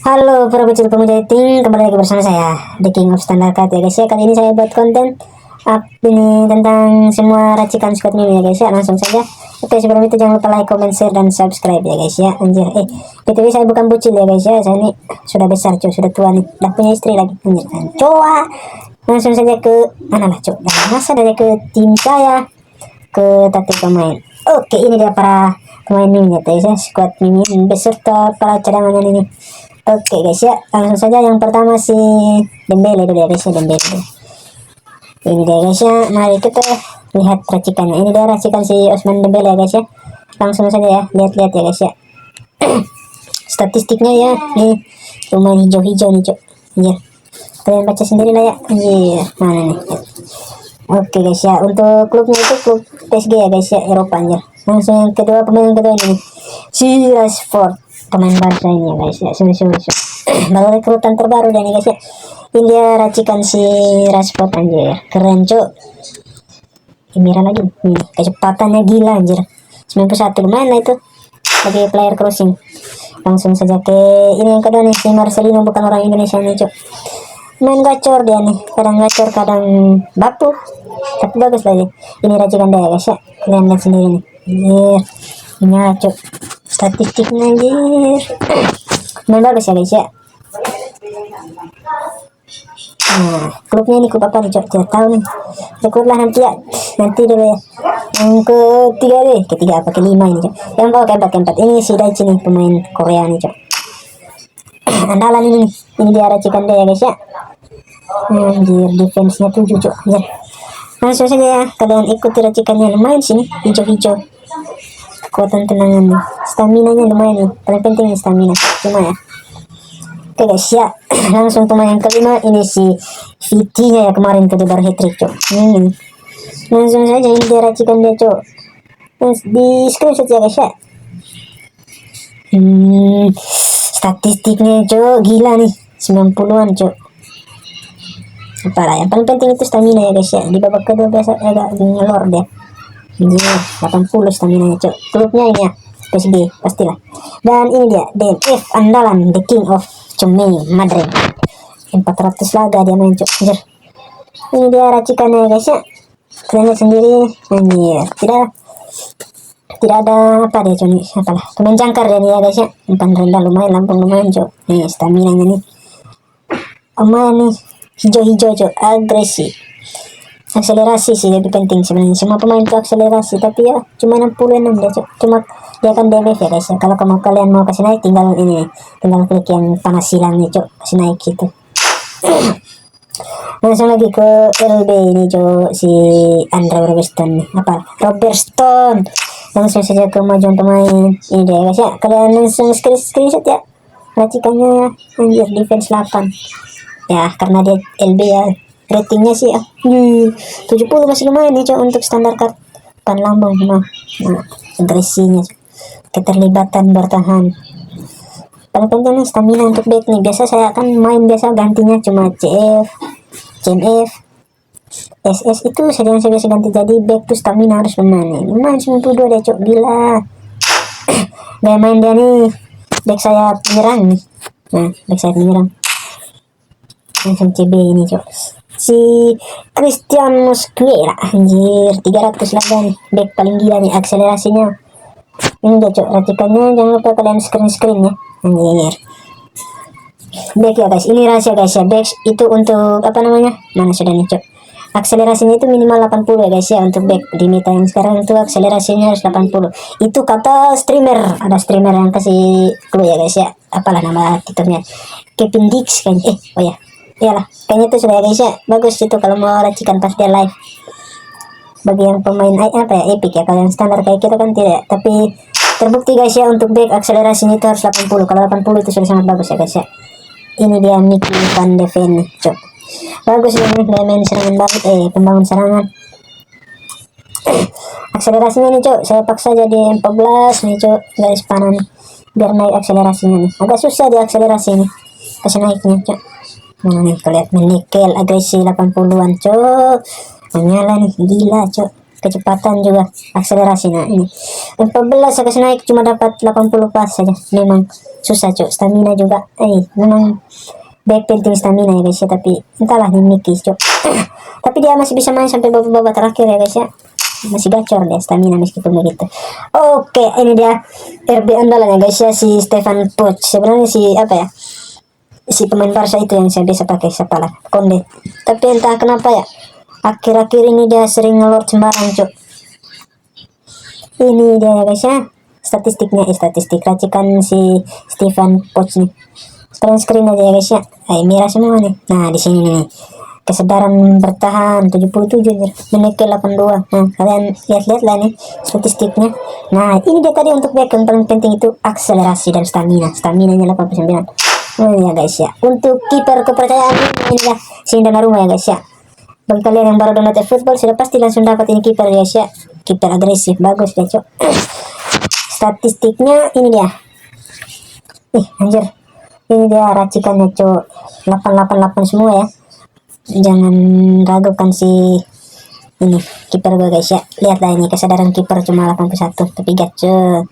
Halo para pecinta pemuja dating, kembali lagi bersama saya The King of Standard Card ya guys ya. Kali ini saya buat konten ini tentang semua racikan squad meme ya guys ya. Langsung saja. Oke, sebelum itu jangan lupa like, comment, share, dan subscribe ya guys ya. Anjir, BTW saya bukan bucin ya guys ya. Saya ini sudah besar cuy, sudah tua nih, udah punya istri lagi. Anjir kan. Coba langsung saja ke mana lah cuy. Masa dari ke tim saya, ke taktik pemain. Oke, ini dia para pemain meme ya guys ya. Squad meme beserta para cadangan ini. Oke guys ya, langsung saja yang pertama si Dembele dulu ya guys ya, Dembele. Ini dia guys ya, mari kita lihat racikannya. Ini dia racikan si Ousmane Dembele ya guys ya. Langsung saja ya, lihat-lihat ya guys ya. Statistiknya ya, nih lumayan hijau-hijau nih cok. Iya, kalian baca sendiri lah ya. Iya, mana nih? Oke guys ya, untuk klubnya itu klub PSG ya guys ya, Eropa ya. Langsung yang kedua, pemain yang kedua ini si Rashford, pemain Barca ini ya guys ya. Baru rekrutan terbaru dan guys ya. Ini dia racikan si Rashford anjir, keren cok. Mira lagi nih, kecepatannya gila anjir, 91 lumayan lah itu bagi player crossing. Langsung saja ke ini yang kedua nih, si Marcelino, bukan orang Indonesia nih cok. Main gacor dia nih, kadang gacor kadang bapu, tapi bagus lagi. Ini racikan dia guys ya, kalian lihat sendiri nih. Anjir, ini cok, statistiknya anjir. Main bagus ya guys ya. Nah, klubnya ini klub apa nih cok, tidak tahu nih. Rekrutlah nanti ya, nanti dulu ya. Yang ketiga deh, ketiga apa kelima ini cok. Yang keempat ini si Daichi nih, pemain Korea nih cok. Andalan ini nih, ini dia racikan dia ya guys ya. Anjir, defense-nya 7 cok. Anjir. Langsung saja ya, kalian ikuti racikannya, lumayan sini, hijau-hijau. Kekuatan tenangan nih, stamina nya lumayan nih, paling penting nih stamina. Cuma ya, oke guys ya. Langsung pemain yang kelima ini si Viti-nya ya, kemarin tuh dia baru hat-trick cok. Langsung saja ini dia racikan dia cok, di screenshot ya guys ya. Statistiknya cok gila nih, 90-an cok. Apalah, yang paling penting itu stamina ya guys ya. Di babak kedua biasa agak ngelor dia. Ini 80 stamina cok. Klubnya ini ya, PSG pastilah. Dan ini dia DNF andalan, The King of Cemeni Madrid. 400 laga dia main cok. Anjir. Ini dia racikannya ya guys ya. Kalian lihat sendiri. Anjir, tidak ada apa dia cok nih. Apalah, pemain jangkar dia nih ya guys ya. Umpan rendah lumayan, lambung lumayan cok. Nih stamina nya nih lumayan nih, hijau-hijau cok, agresif. Akselerasi sih lebih penting sebenarnya, semua pemain itu akselerasi, tapi ya cuma 66 dia cok. Cuma dia akan DMF ya guys ya. Kalau kalian mau kasih naik, tinggal ini, tinggal klik yang panas silang nih cok, kasih naik gitu. Langsung lagi ke LB ini cok, si Andre Robertson nih, Robertson. Langsung saja ke kemajuan pemain ini dia guys ya. Kalian langsung screenshot ya racikannya. Anjir, defense 8 ya, karena dia LB ya. Ratingnya sih 70 masih lumayan nih cok untuk standar card. Pan lambung nah agresinya, keterlibatan bertahan. Paling penting nih stamina untuk back nih. Biasa saya akan main biasa gantinya cuma CF, CMF, SS itu saja yang saya biasa ganti. Jadi back tuh stamina harus lumayan nih. Lumayan 92 deh cok, gila. Gaya main dia nih, back saya penyerang nih. Nah, back saya penyerang. Langsung CB ini cok, si Christian Mosquera anjir, 300 laga nih, back paling gila nih, akselerasinya. Ini dia cok racikannya, jangan lupa kalian screen ya anjir. Back ya guys, ini rahasia guys ya. Back itu untuk apa namanya, mana sudah nih cok, akselerasinya itu minimal 80 ya guys ya. Untuk back di meta yang sekarang itu akselerasinya harus 80. Itu kata streamer, ada streamer yang kasih clue ya guys ya. Apalah nama twitternya, Kevin Dix kan, oh ya iyalah, kayaknya itu sudah ya guys ya. Bagus itu kalau mau racikan pas dia live. Bagi yang pemain apa ya, epic ya. Kalau yang standar kayak kita kan tidak. Tapi terbukti guys ya, untuk back akselerasinya itu harus 80. Kalau 80 itu sudah sangat bagus ya guys ya. Ini dia Mickey Van de Ven cok. Bagus ini, dia main serangan balik, pembangun serangan. Akselerasinya nih cok, saya paksa jadi 14 nih cok, garis panan biar naik akselerasinya nih. Agak susah di akselerasi nih, kasih naiknya cok. Nah nih kalian menikel agresi 80-an cok, menyala nih, gila cok. kecepatan juga, akselerasi. Nah ini 14 saya kasih naik cuma dapat 80 pas saja, memang susah cok. Stamina juga memang baik penting stamina ya guys ya, tapi entahlah nih Mikis cok. Tapi dia masih bisa main sampai babak-babak terakhir ya guys ya, masih gacor deh stamina meskipun begitu. Oke, ini dia RB andalan ya guys ya, si Stefan Poch. Sebenarnya si pemain Barca itu yang saya bisa pakai, siapa lah, Konde. Tapi entah kenapa ya akhir-akhir ini dia sering ngelor sembarang cok. Ini dia ya guys ya, statistik racikan si Stefan Poch nih. Screen aja ya guys ya. Merah semua nih. Nah di sini nih, kesedaran bertahan 77 menit ke 82. Nah kalian lihat lah nih statistiknya. Nah ini dia tadi untuk back yang paling penting itu akselerasi dan staminanya 89. Oh ya guys ya, untuk kiper kepercayaan ini ya si Donnarumma ya guys ya. Bagi kalian yang baru download football sudah pasti langsung dapat ini kiper guys ya, kiper agresif, bagus deh cok. Statistiknya ini dia, anjir, ini dia racikannya cok, 888 semua ya. Jangan ragukan si ini kiper gue guys ya. Lihatlah ini kesadaran kiper cuma 81, tapi gacor,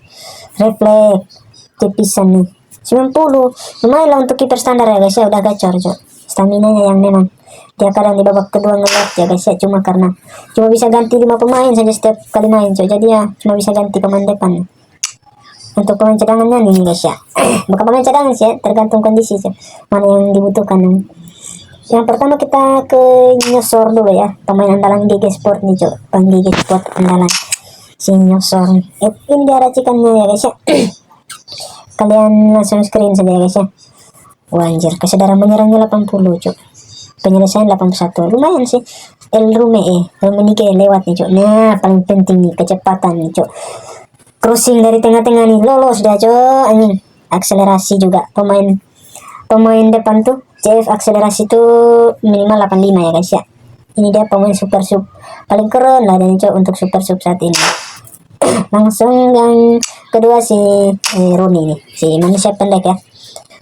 refleks tipisan nih 90. Lumayan lah untuk kiper standar ya guys ya, udah gacor cok. Staminanya yang memang dia kadang di babak kedua ngelot ya guys ya, cuma bisa ganti 5 pemain saja setiap kali main cok. Jadi ya cuma bisa ganti pemain depan. Untuk pemain cadangannya nih guys ya, bukan pemain cadangan sih ya, tergantung kondisi cok, mana yang dibutuhkan. Yang pertama kita ke Nyosor dulu ya, pemain andalan GG Sport nih cok, GG Sport andalan si Nyosor nih. Ini dia racikannya ya guys ya. Kalian langsung screen saja ya guys ya. Wah anjir, kesedaran menyerangnya 80 cok, penyelesaian 81, lumayan sih. Rumenige lewat nih cok. Nah paling penting nih kecepatan nih cok, crossing dari tengah-tengah nih lolos dah cok. Anjing, akselerasi juga pemain depan tuh CF akselerasi tuh minimal 85 ya guys ya. Ini dia pemain super sub paling keren lah dan cok untuk super sub saat ini. Langsung yang kedua si Rooney nih, si manusia pendek ya.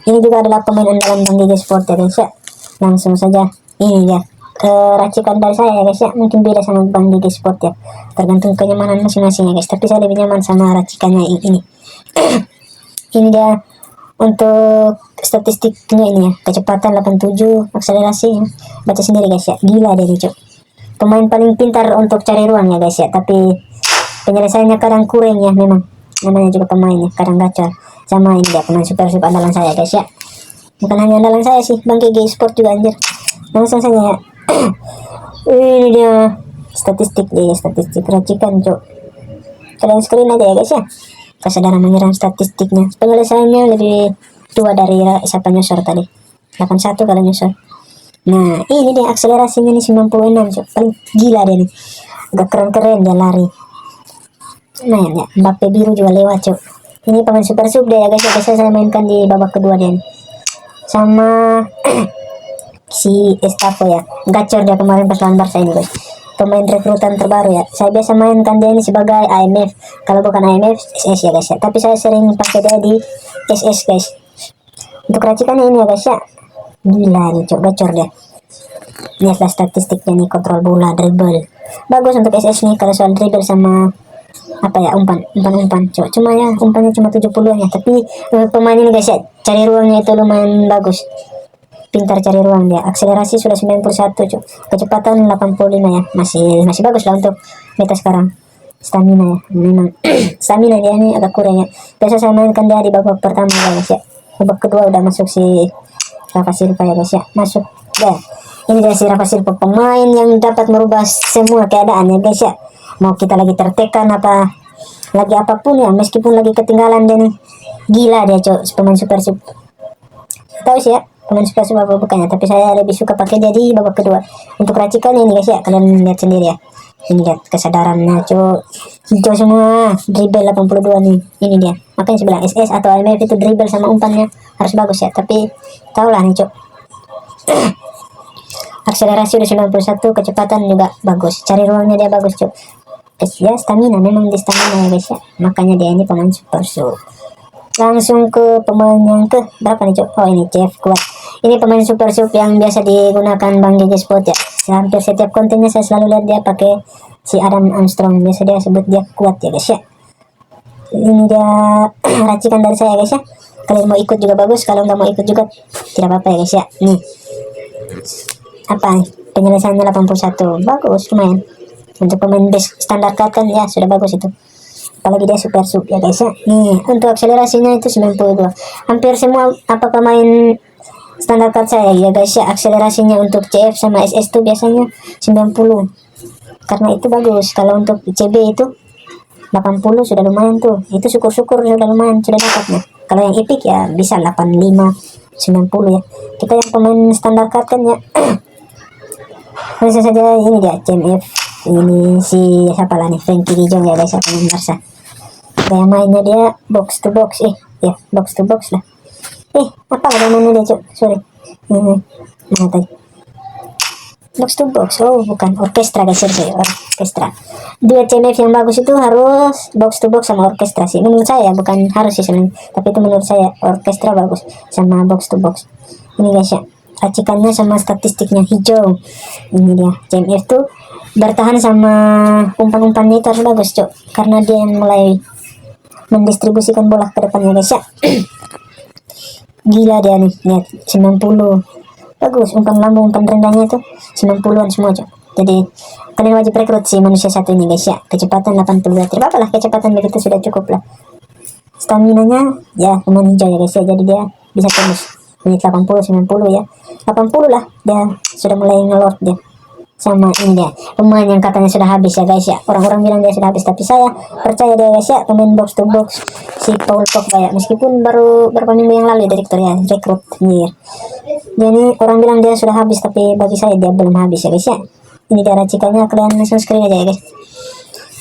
Ini juga adalah pemain andalan Bang GG Sport ya guys ya. Langsung saja ini ya racikan dari saya ya guys ya, mungkin beda sama Bang GG Sport ya, tergantung kenyamanan masing-masing ya guys, tapi saya lebih nyaman sama racikannya ini. Ini dia untuk statistiknya ini ya, kecepatan 87, akselerasi ya. Baca sendiri guys ya, gila dia nih cok. Pemain paling pintar untuk cari ruang ya guys ya, tapi penyelesaiannya kadang kurang ya, memang namanya juga pemain ya, kadang gacor. Sama ini dia pemain super sub andalan saya guys ya, bukan hanya andalan saya sih, Bang GG Sport juga anjir. Langsung saja ya. Ini dia statistik racikan cok, kalian screen aja ya guys ya. Kesadaran menyerang statistiknya, penyelesaiannya lebih tua dari siapa Nyosor tadi, 81 kalau Nyosor. Nah ini dia akselerasinya nih 96 cok, paling gila dia nih, agak keren dia lari. Nah ya Mbappe biru juga lewat cok. Ini pemain super sub deh ya guys ya, biasa saya mainkan di babak kedua dia nih. Sama si Estafo ya, gacor dia kemarin pas lawan Barca ini guys, pemain rekrutan terbaru ya. Saya biasa mainkan dia ini sebagai IMF, kalau bukan IMF SS ya guys ya, tapi saya sering pakai dia di SS guys. Untuk racikannya ini ya guys ya, gila nih cok, gacor dia. Lihatlah statistiknya nih, kontrol bola, dribble, bagus untuk SS nih. Kalau soal dribble sama umpan cok, cuma ya umpannya cuma 70-an ya, tapi pemain ini guys ya, cari ruangnya itu lumayan bagus, pintar cari ruang dia. Akselerasi sudah 91 cok, kecepatan 85 ya, masih bagus lah untuk meta sekarang. Stamina ya, memang stamina dia ini agak kurang ya, biasa saya mainkan dia di babak pertama ya guys ya. Babak kedua udah masuk si Rafa Silva ya guys ya, masuk deh. Ini dia si Rafa Silva, pemain yang dapat merubah semua keadaan ya guys ya. Mau kita lagi tertekan apa lagi apapun ya, meskipun lagi ketinggalan dia nih, gila dia cok, pemain super sub. Tahu sih ya pemain super sub apa bukannya, tapi saya lebih suka pakai dia di babak kedua. Untuk racikan ini guys ya, kalian lihat sendiri ya. Ini lihat kesadarannya cok, hijau semua, dribble 82 nih. Ini dia, makanya sebelah SS atau IMF itu dribble sama umpannya harus bagus ya, tapi tahulah nih cok. Akselerasi udah 91, kecepatan juga bagus, cari ruangnya dia bagus cok. Ya stamina, memang di stamina ya guys ya, makanya dia ini pemain super sub. Langsung ke pemain yang ke berapa nih cok? Oh ini CF kuat, ini pemain super sub yang biasa digunakan Bang GG Sport ya, hampir setiap kontennya saya selalu lihat dia pakai si Adam Armstrong, biasa dia sebut dia kuat ya guys ya. Ini dia racikan dari saya guys ya, kalian mau ikut juga bagus, kalau nggak mau ikut juga tidak apa-apa ya guys ya. Nih apa nih penyelesaiannya 81, bagus lumayan untuk pemain base standar card kan ya, sudah bagus itu, apalagi dia super sub ya guys ya. Nih untuk akselerasinya itu 92, hampir semua apa pemain standar card saya ya guys ya, akselerasinya untuk CF sama SS tuh biasanya 90, karena itu bagus. Kalau untuk CB itu 80 sudah lumayan tuh, itu syukur-syukur sudah lumayan, sudah dapatnya. Kalau yang epic ya bisa 85 90 ya, kita yang pemain standar card kan ya. Langsung saja ini dia CMF, ini si siapa lah nih, Frankie de Jong ya guys ya, pemain Barca. Gaya mainnya dia box to box, ya box to box lah. Apa gaya mainnya dia cok, sorry. Mana tadi? Box to box, oh bukan orkestra guys, sorry, orkestra. Dua CMF yang bagus itu harus box to box sama orkestra sih, menurut saya, bukan harus sih sebenarnya, tapi itu menurut saya orkestra bagus sama box to box. Ini guys ya, racikannya sama statistiknya hijau. Ini dia CMF tuh bertahan sama umpan-umpannya itu harus bagus cok, karena dia yang mulai mendistribusikan bola ke depannya guys ya. Gila dia nih, lihat 90, bagus umpan lambung, umpan rendahnya tuh 90-an semua cok. Jadi kalian wajib rekrut si manusia satu ini guys ya, kecepatan 82, tidak apa lah, kecepatan begitu sudah cukup lah. Stamina nya ya lumayan hijau ya guys ya, jadi dia bisa tembus menit 80 90 ya, 80 lah dia sudah mulai ngelord dia. Sama ini dia pemain yang katanya sudah habis ya guys ya, orang-orang bilang dia sudah habis, tapi saya percaya dia guys ya, pemain box to box si Paul Pogba ya, meskipun baru beberapa minggu yang lalu direktur ya rekrut nih. Jadi orang bilang dia sudah habis, tapi bagi saya dia belum habis ya guys ya. Ini dia racikannya, kalian langsung screen aja ya guys.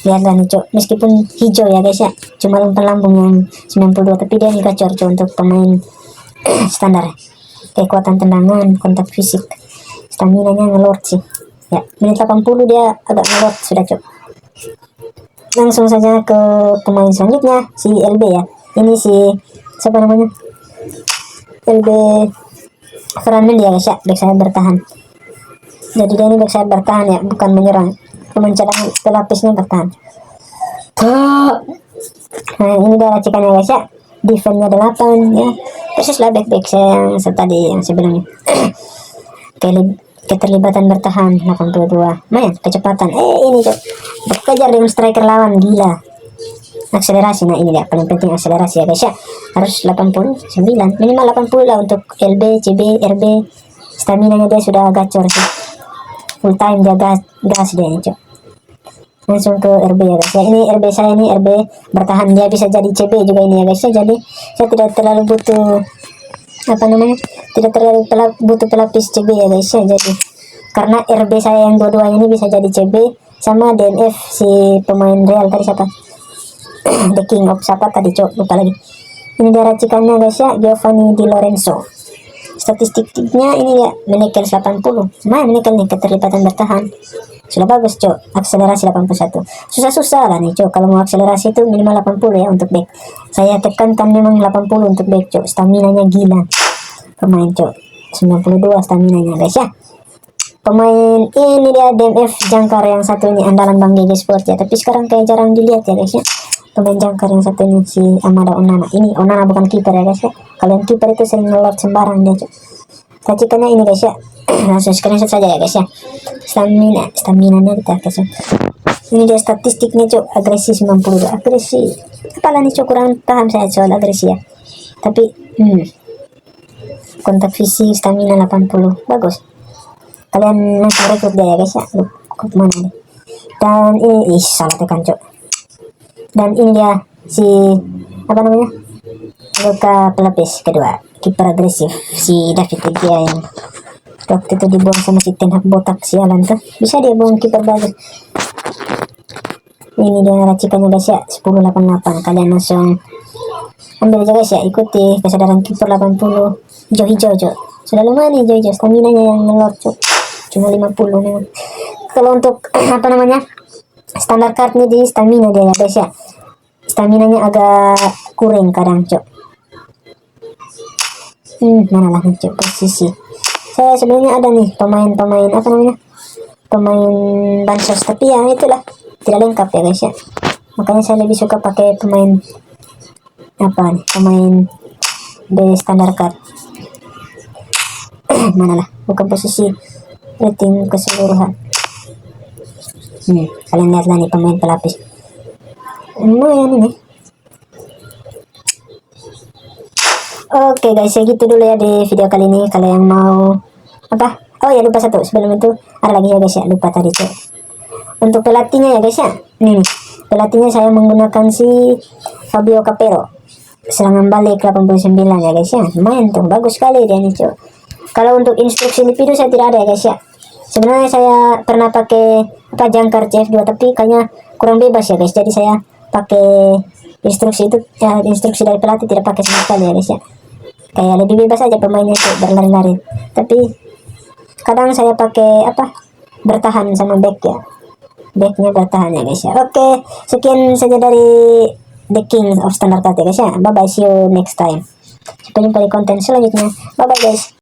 Lihatlah nih cok, meskipun hijau ya guys ya, cuma umpan lambung yang 92, tapi dia nih gacor cok untuk pemain standar. Kekuatan tendangan, kontak fisik, stamina nya ngelord sih ya, menit 80 dia agak ngelord sudah cok. Langsung saja ke pemain selanjutnya si LB ya, ini si siapa namanya, LB Ferran ya guys ya, back sayap bertahan. Jadi dia ini back sayap bertahan ya, bukan menyerang, pemain cadangan pelapisnya bertahan. Nah ini dia racikannya guys ya, defense-nya 8 ya, persis lah back saya yang tadi yang sebelumnya. Keterlibatan bertahan 82, main kecepatan ini cok, berkejar dengan striker lawan, gila. Akselerasi, nah ini dia paling penting akselerasi ya guys ya, harus 89 minimal 80 lah untuk LB, CB, RB. Stamina nya dia sudah gacor sih, full time dia gas dia ini cok. Langsung ke RB ya guys ya, ini RB saya, ini RB bertahan, dia bisa jadi CB juga ini ya guys ya, jadi saya tidak terlalu butuh apa namanya, tidak terlalu butuh pelapis CB ya guys ya, jadi karena RB saya yang dua-dua ini bisa jadi CB sama DNF si pemain Real tadi siapa The King of siapa tadi cok, lupa lagi. Ini dia racikannya guys ya, Giovanni Di Lorenzo. Statistiknya ini ya, menekel 80, menekel nih, keterlibatan bertahan sudah bagus cok, akselerasi 81, susah-susah lah nih cok, kalau mau akselerasi itu minimal 80 ya untuk back, saya tekankan memang 80 untuk back cok. Stamina nya gila pemain cok, 92 stamina nya guys ya. Pemain ini dia DMF jangkar yang satu ini, andalan Bang GG Sport ya, tapi sekarang kayak jarang dilihat ya guys ya, pemain jangkar yang satu ini si Amada Onana. Ini Onana bukan kiper ya guys ya, kalian kiper itu sering ngelord sembarang dia cok. Racikannya ini guys ya, langsung screenshot saja ya guys ya. Stamina nya kita guys ya. Ini dia statistiknya cok, agresi 92, agresi apalah nih cok, kurang paham saya soal agresi ya, tapi kontak fisik, stamina 80, bagus. Kalian langsung rekrut dia ya guys ya, kok mana nih. Dan ini salah tekan cok. Dan ini dia si apa namanya, luka pelapis kedua, kiper agresif si David De Gea yang waktu itu dibuang sama si Ten Hag botak sialan tuh, bisa dia buang kiper bagus. Ini dia racikannya guys ya, 1088, kalian langsung ambil aja guys ya, ikuti kesadaran kiper 80, hijau-hijau cok, sudah lumayan hijau-hijau, stamina nya yang ngelor cok, cuma 50 memang. Kalau untuk apa namanya standar cardnya di stamina dia ya guys ya, stamina nya agak kurang kadang cok. Mana lah nih cok posisi, saya sebenarnya ada nih pemain apa namanya pemain bansos, tapi ya itulah tidak lengkap ya guys ya. Makanya saya lebih suka pakai pemain apa nih, pemain dari standar card. Mana lah, bukan posisi rating keseluruhan. Kalian lihatlah nih pemain pelapis. Lumayan ini. Oke guys, segitu dulu ya di video kali ini. Kalau yang mau apa? Oh ya, lupa satu sebelum itu ada lagi ya guys ya, lupa tadi tuh. Untuk pelatihnya ya guys ya, nih pelatihnya saya menggunakan si Fabio Capello, serangan balik 89 ya guys ya. Lumayan tuh, bagus sekali dia nih cuy. Kalau untuk instruksi individu saya tidak ada ya guys ya. Sebenarnya saya pernah pakai apa jangkar CF2, tapi kayaknya kurang bebas ya guys, jadi saya pakai instruksi itu ya, instruksi dari pelatih tidak pakai sama sekali ya guys ya. Kayak lebih bebas aja pemainnya tuh berlari-lari, tapi kadang saya pakai apa bertahan sama back ya, backnya bertahan ya guys ya. Oke, sekian saja dari The King of Standard Card ya guys ya. Bye bye, see you next time. Sampai jumpa di konten selanjutnya. Bye bye guys.